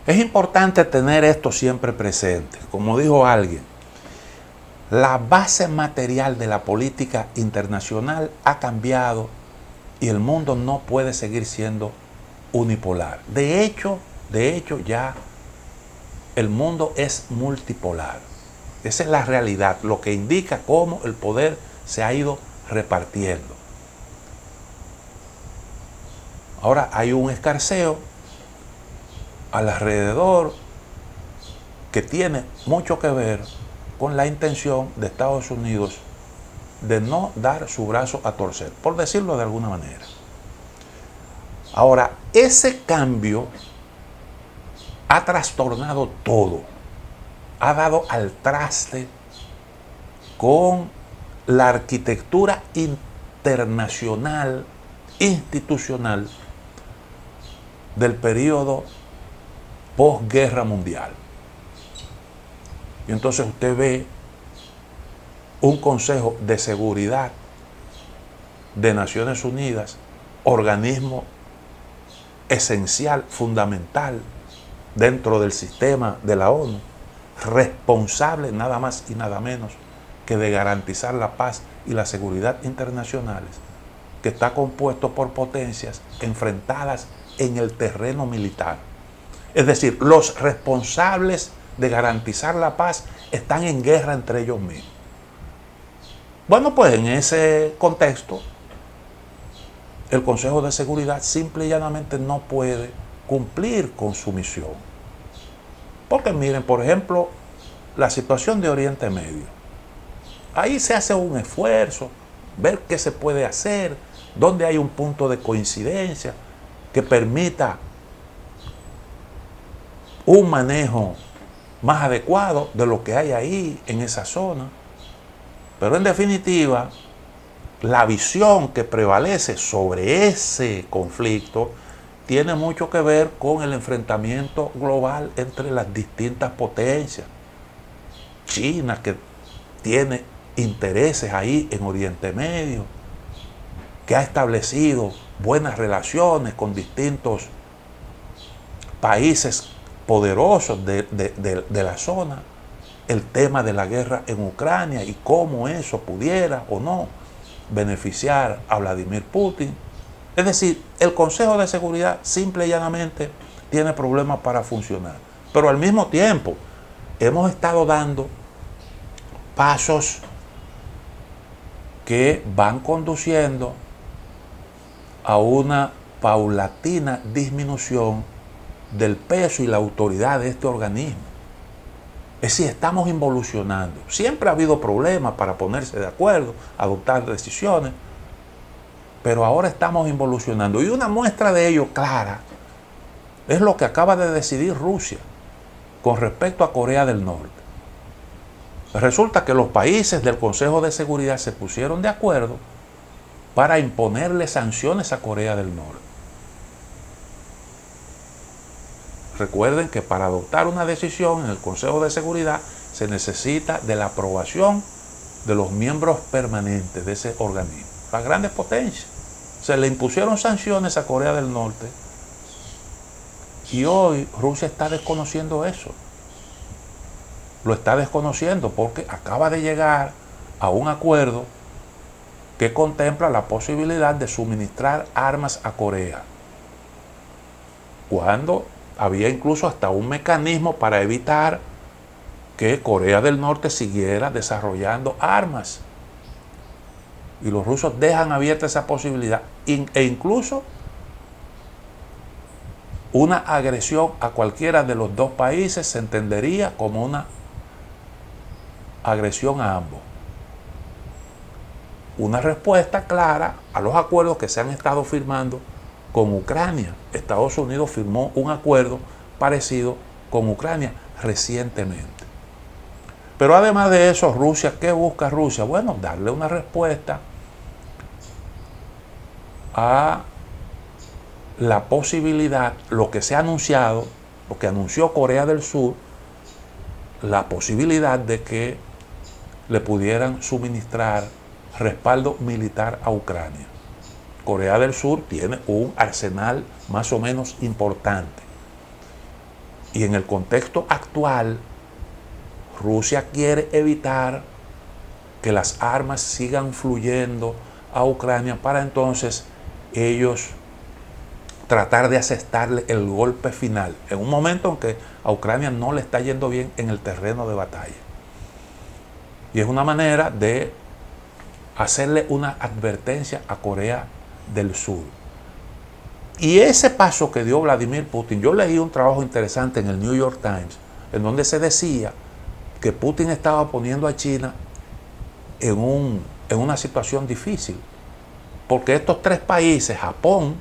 Es importante tener esto siempre presente. Como dijo alguien, la base material de la política internacional ha cambiado y el mundo no puede seguir siendo unipolar. De hecho ya el mundo es multipolar. Esa es la realidad, lo que indica cómo el poder se ha ido repartiendo. Ahora hay un escarceo alrededor que tiene mucho que ver con la intención de Estados Unidos de no dar su brazo a torcer, por decirlo de alguna manera. Ahora, ese cambio ha trastornado todo, ha dado al traste con la arquitectura internacional, institucional del periodo posguerra mundial. Y entonces usted ve un Consejo de Seguridad de Naciones Unidas, organismo esencial, fundamental dentro del sistema de la ONU, responsable nada más y nada menos que de garantizar la paz y la seguridad internacionales, que está compuesto por potencias enfrentadas en el terreno militar. Es decir, los responsables de garantizar la paz están en guerra entre ellos mismos. Bueno, pues en ese contexto, el Consejo de Seguridad simple y llanamente no puede cumplir con su misión. Porque miren, por ejemplo, la situación de Oriente Medio. Ahí se hace un esfuerzo, ver qué se puede hacer, dónde hay un punto de coincidencia que permita un manejo más adecuado de lo que hay ahí en esa zona. Pero en definitiva, la visión que prevalece sobre ese conflicto tiene mucho que ver con el enfrentamiento global entre las distintas potencias. China, que tiene intereses ahí en Oriente Medio, que ha establecido buenas relaciones con distintos países poderosos de la zona. El tema de la guerra en Ucrania y cómo eso pudiera o no beneficiar a Vladimir Putin. Es decir, el Consejo de Seguridad simple y llanamente tiene problemas para funcionar. Pero al mismo tiempo, hemos estado dando pasos que van conduciendo a una paulatina disminución del peso y la autoridad de este organismo. Es decir, estamos involucionando. Siempre ha habido problemas para ponerse de acuerdo, adoptar decisiones, pero ahora estamos involucionando. Y una muestra de ello clara es lo que acaba de decidir Rusia con respecto a Corea del Norte. Resulta que los países del Consejo de Seguridad se pusieron de acuerdo para imponerle sanciones a Corea del Norte. Recuerden que para adoptar una decisión en el Consejo de Seguridad se necesita de la aprobación de los miembros permanentes de ese organismo. Las grandes potencias. Se le impusieron sanciones a Corea del Norte y hoy Rusia está desconociendo eso. Lo está desconociendo porque acaba de llegar a un acuerdo que contempla la posibilidad de suministrar armas a Corea, cuando había incluso hasta un mecanismo para evitar que Corea del Norte siguiera desarrollando armas. Y los rusos dejan abierta esa posibilidad e incluso una agresión a cualquiera de los dos países se entendería como una agresión a ambos. Una respuesta clara a los acuerdos que se han estado firmando con Ucrania. Estados Unidos firmó un acuerdo parecido con Ucrania recientemente. Pero además de eso, Rusia, ¿qué busca Rusia? Bueno, darle una respuesta a la posibilidad, lo que se ha anunciado, lo que anunció Corea del Sur, la posibilidad de que le pudieran suministrar respaldo militar a Ucrania. Corea del Sur tiene un arsenal más o menos importante. Y en el contexto actual, Rusia quiere evitar que las armas sigan fluyendo a Ucrania para entonces ellos tratar de asestarle el golpe final, en un momento en que a Ucrania no le está yendo bien en el terreno de batalla. Y es una manera de hacerle una advertencia a Corea del Sur. Y ese paso que dio Vladimir Putin, yo leí un trabajo interesante en el New York Times, en donde se decía que Putin estaba poniendo a China en una situación difícil, porque estos tres países, Japón,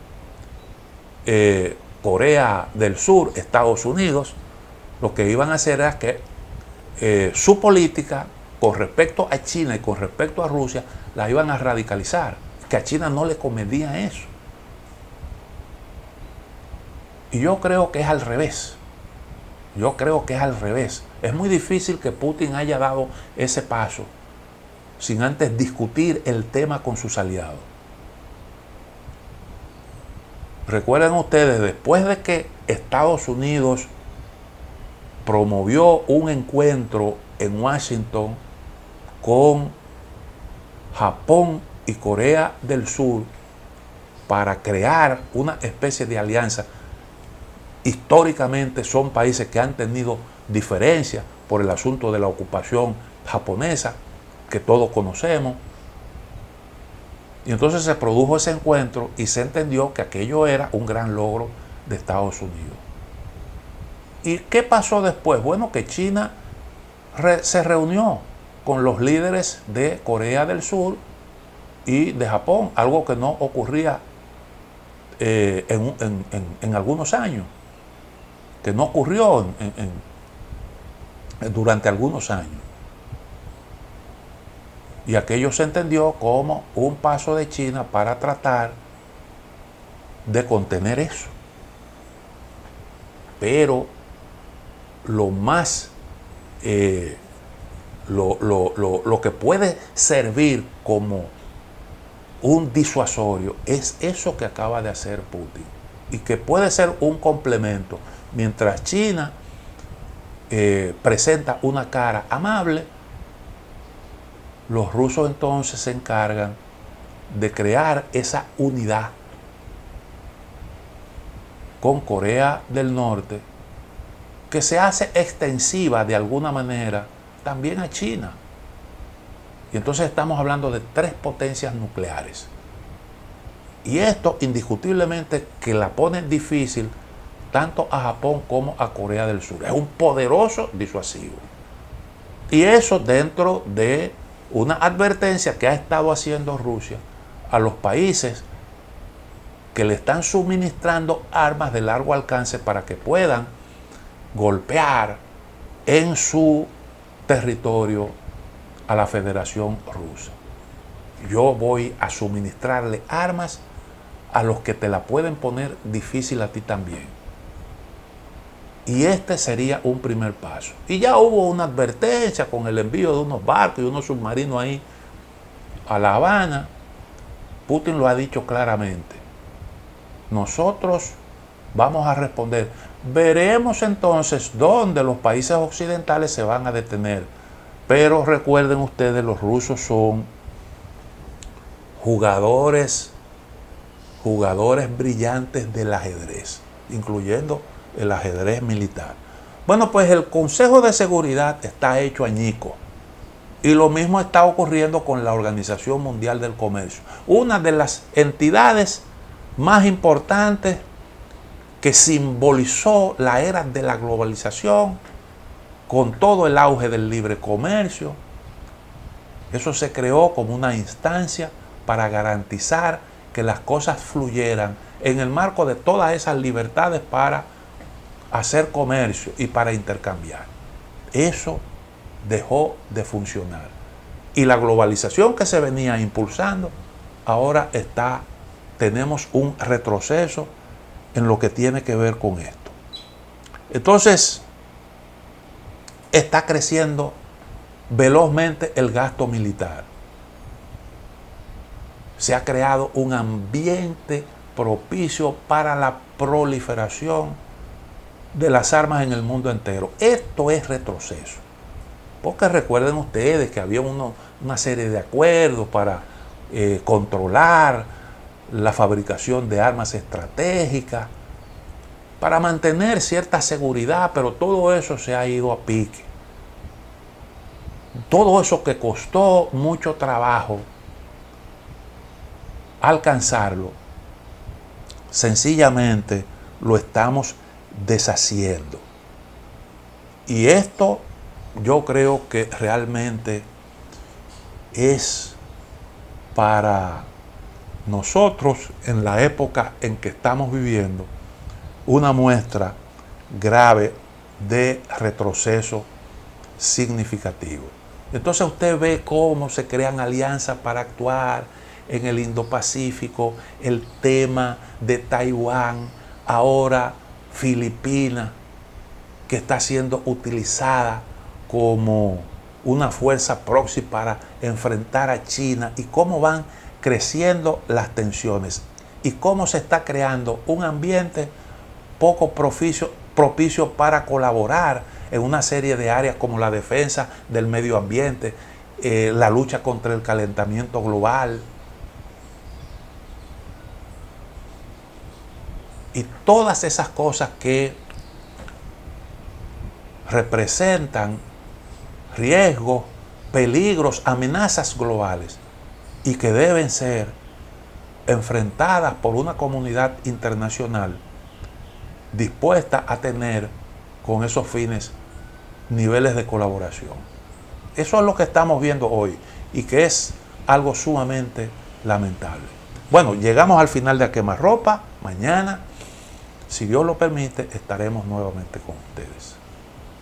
Corea del Sur, Estados Unidos, lo que iban a hacer era que su política con respecto a China y con respecto a Rusia la iban a radicalizar, que a China no le convenía eso. Y yo creo que es al revés. Yo creo que es al revés. Es muy difícil que Putin haya dado ese paso sin antes discutir el tema con sus aliados. Recuerden ustedes, después de que Estados Unidos promovió un encuentro en Washington con Japón y Corea del Sur para crear una especie de alianza, históricamente son países que han tenido diferencias por el asunto de la ocupación japonesa, que todos conocemos. Y entonces se produjo ese encuentro y se entendió que aquello era un gran logro de Estados Unidos. ¿Y qué pasó después? Bueno, que China se reunió con los líderes de Corea del Sur y de Japón, algo que no ocurría en algunos años, que no ocurrió durante algunos años. Y aquello se entendió como un paso de China para tratar de contener eso. Pero lo más, lo que puede servir como un disuasorio es eso que acaba de hacer Putin. Y que puede ser un complemento. Mientras China presenta una cara amable, los rusos entonces se encargan de crear esa unidad con Corea del Norte, que se hace extensiva de alguna manera también a China. Y entonces estamos hablando de tres potencias nucleares. Y esto indiscutiblemente que la pone difícil tanto a Japón como a Corea del Sur. Es un poderoso disuasivo. Y eso dentro de una advertencia que ha estado haciendo Rusia a los países que le están suministrando armas de largo alcance para que puedan golpear en su territorio a la Federación Rusa. Yo voy a suministrarle armas a los que te la pueden poner difícil a ti también. Y este sería un primer paso. Y ya hubo una advertencia con el envío de unos barcos y unos submarinos ahí a La Habana. Putin lo ha dicho claramente. Nosotros vamos a responder. Veremos entonces dónde los países occidentales se van a detener. Pero recuerden ustedes, los rusos son jugadores brillantes del ajedrez, incluyendo el ajedrez militar. Bueno, pues el Consejo de Seguridad está hecho añico. Y lo mismo está ocurriendo con la Organización Mundial del Comercio. Una de las entidades más importantes que simbolizó la era de la globalización, con todo el auge del libre comercio. Eso se creó como una instancia para garantizar que las cosas fluyeran en el marco de todas esas libertades para hacer comercio y para intercambiar. Eso dejó de funcionar. Y la globalización que se venía impulsando, ahora tenemos un retroceso en lo que tiene que ver con esto. Entonces, está creciendo velozmente el gasto militar. Se ha creado un ambiente propicio para la proliferación de las armas en el mundo entero. Esto es retroceso. Porque recuerden ustedes que había una serie de acuerdos para controlar la fabricación de armas estratégicas, para mantener cierta seguridad, pero todo eso se ha ido a pique. Todo eso que costó mucho trabajo alcanzarlo, sencillamente lo estamos deshaciendo. Y esto yo creo que realmente es para nosotros, en la época en que estamos viviendo, una muestra grave de retroceso significativo. Entonces usted ve cómo se crean alianzas para actuar en el Indo-Pacífico, el tema de Taiwán, ahora Filipinas, que está siendo utilizada como una fuerza proxy para enfrentar a China, y cómo van creciendo las tensiones y cómo se está creando un ambiente poco propicio para colaborar en una serie de áreas como la defensa del medio ambiente, la lucha contra el calentamiento global y todas esas cosas que representan riesgos, peligros, amenazas globales y que deben ser enfrentadas por una comunidad internacional dispuesta a tener con esos fines niveles de colaboración. Eso es lo que estamos viendo hoy y que es algo sumamente lamentable. Bueno, llegamos al final de A Quemarropa. Mañana, si Dios lo permite, estaremos nuevamente con ustedes.